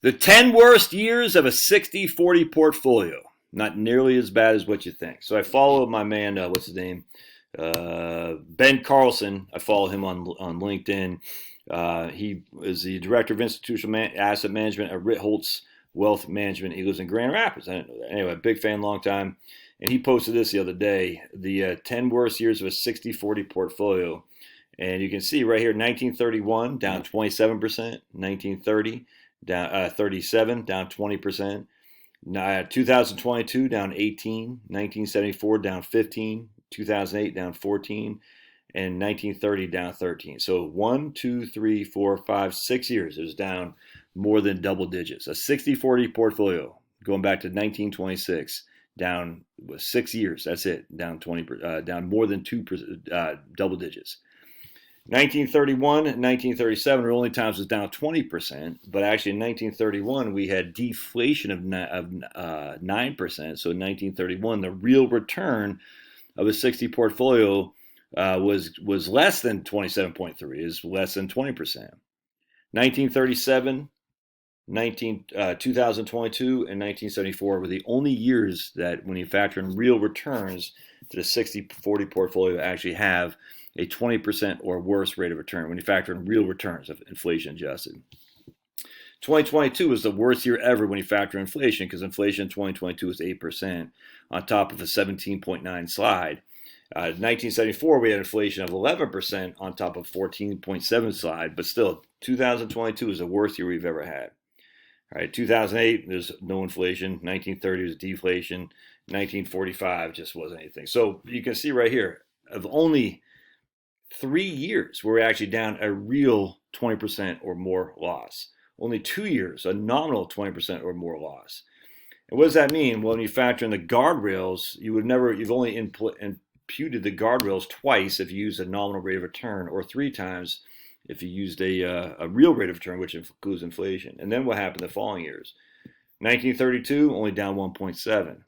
The 10 worst years of a 60-40 portfolio. Not nearly as bad as what you think. So I follow my man, what's his name? Ben Carlson. I follow him on LinkedIn. He is the director of institutional asset management at Ritholtz Wealth Management. He lives in Grand Rapids. I didn't know that. Anyway, big fan, long time. And he posted this the other day, the 10 worst years of a 60-40 portfolio. And you can see right here, 1931, down 27%. 1930, down 37, down 20%. 2022, down 18. 1974, down 15. 2008, down 14. And 1930, down 13. So 1, 2, 3, 4, 5, 6 years. It was down more than double digits. A 60-40 portfolio going back to 1926, down 6 years. That's it. Down 20, down more than double digits. 1931 and 1937 were only times it was down 20%, but actually in 1931 we had deflation of 9%. So in 1931, the real return of a 60 portfolio was less than 27.3, is less than 20%. 1937, 2022, and 1974 were the only years that, when you factor in real returns to the 60-40 portfolio, actually have a 20% or worse rate of return when you factor in real returns of inflation adjusted. 2022 was the worst year ever when you factor inflation, because inflation in 2022 was 8% on top of a 17.9 slide. 1974, we had inflation of 11% on top of 14.7 slide, but still, 2022 is the worst year we've ever had. All right, 2008, there's no inflation. 1930 was deflation. 1945 just wasn't anything. So you can see right here, of only 3 years where we're actually down a real 20% or more loss. Only 2 years, a nominal 20% or more loss. And what does that mean? Well, when you factor in the guardrails, you've only imputed the guardrails twice if you use a nominal rate of return, or 3 times if you used a real rate of return, which includes inflation. And then what happened the following years? 1932, only down 1.7.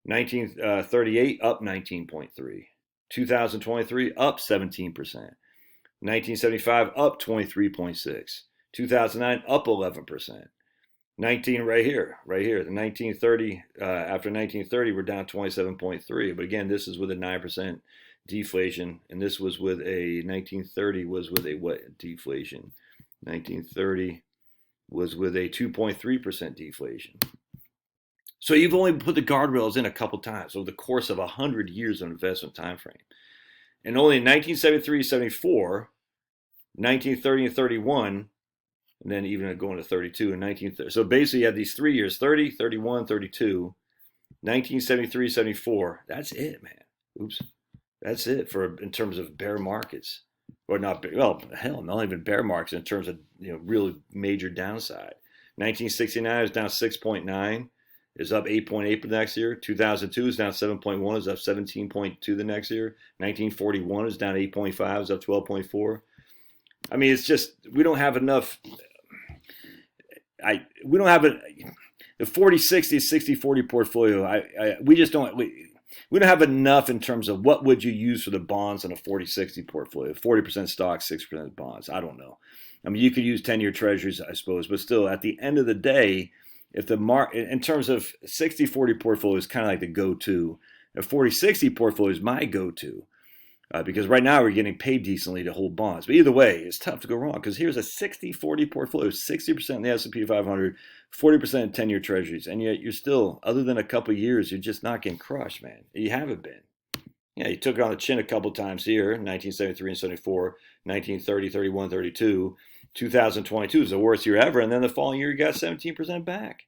1938, up 19.3. 2023, up 17%. 1975, up 23.6. 2009, up 11%. 19 right here. The 1930, after 1930, we're down 27.3. But again, this is with a 9% deflation, and this was with a 1930 was with a what deflation? 1930 was with a 2.3% deflation. So you've only put the guardrails in a couple times over the course of 100 years of investment time frame. And only in 1973, 74, 1930 and 31, and then even going to 32 and 1930. So basically you have these 3 years, 30, 31, 32, 1973, 74. That's it, man. Oops. That's it in terms of bear markets. Or not, well, hell, not even bear markets in terms of, really major downside. 1969 is down 6.9. Is up 8.8 the next year. 2002 is down 7.1, is up 17.2 the next year. 1941 is down 8.5, is up 12.4. I mean, it's just, we don't have enough. We don't have the 40-60, 60-40 portfolio. We just don't. We don't have enough in terms of what would you use for the bonds on a 40-60 portfolio. 40% stocks, 6% bonds. I don't know. I mean, you could use 10-year treasuries, I suppose, but still, at the end of the day, if the in terms of 60-40 portfolio is kind of like the go-to, a 40-60 portfolio is my go-to, because right now we're getting paid decently to hold bonds. But either way, it's tough to go wrong, because here's a 60-40 portfolio, 60% in the S&P 500, 40% in 10-year treasuries, and yet you're still, other than a couple of years, you're just not getting crushed, man. You haven't been. Yeah, you took it on the chin a couple times here, 1973 and 74, 1930, 31, 32. 2022 is the worst year ever, and then the following year you got 17% back.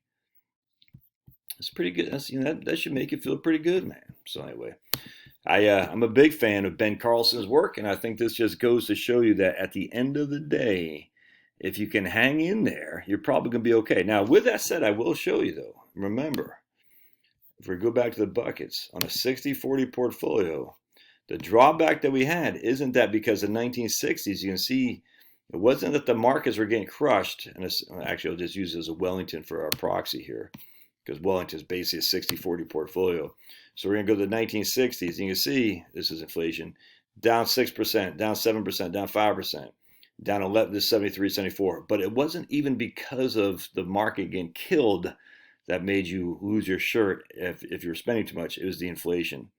It's pretty good. That should make you feel pretty good, man. So anyway, I'm a big fan of Ben Carlson's work, and I think this just goes to show you that at the end of the day, if you can hang in there, you're probably going to be okay. Now, with that said, I will show you, though. Remember, if we go back to the buckets, on a 60-40 portfolio, the drawback that we had isn't that because in the 1960s, you can see it wasn't that the markets were getting crushed. And actually, I'll just use it as a Wellington for our proxy here, because Wellington is basically a 60-40 portfolio. So we're going to go to the 1960s. And you can see, this is inflation, down 6%, down 7%, down 5%. down 11 to 73, 74. But it wasn't even because of the market getting killed that made you lose your shirt if you're spending too much. It was the inflation.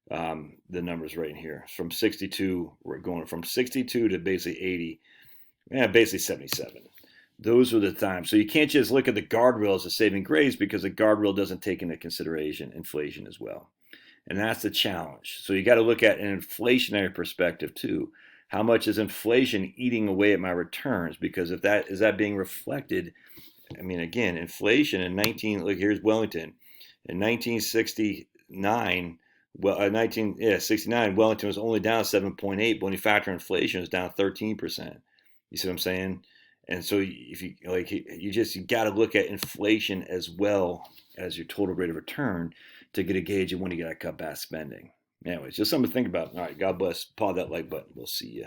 The numbers right in here from 62, we're going from 62 to basically 80, basically 77. Those were the times. So you can't just look at the guardrails as saving grace, because the guardrail doesn't take into consideration inflation as well. And that's the challenge. So you got to look at an inflationary perspective too. How much is inflation eating away at my returns? Because if that is that being reflected, I mean, again, inflation in 19, look, here's Wellington. In 1969, 69, Wellington was only down 7.8, but when you factor inflation, it was down 13%. You see what I'm saying? And so if you like, you got to look at inflation as well as your total rate of return to get a gauge of when you got to cut back spending. Anyways, just something to think about. All right, God bless. Paw that like button. We'll see you.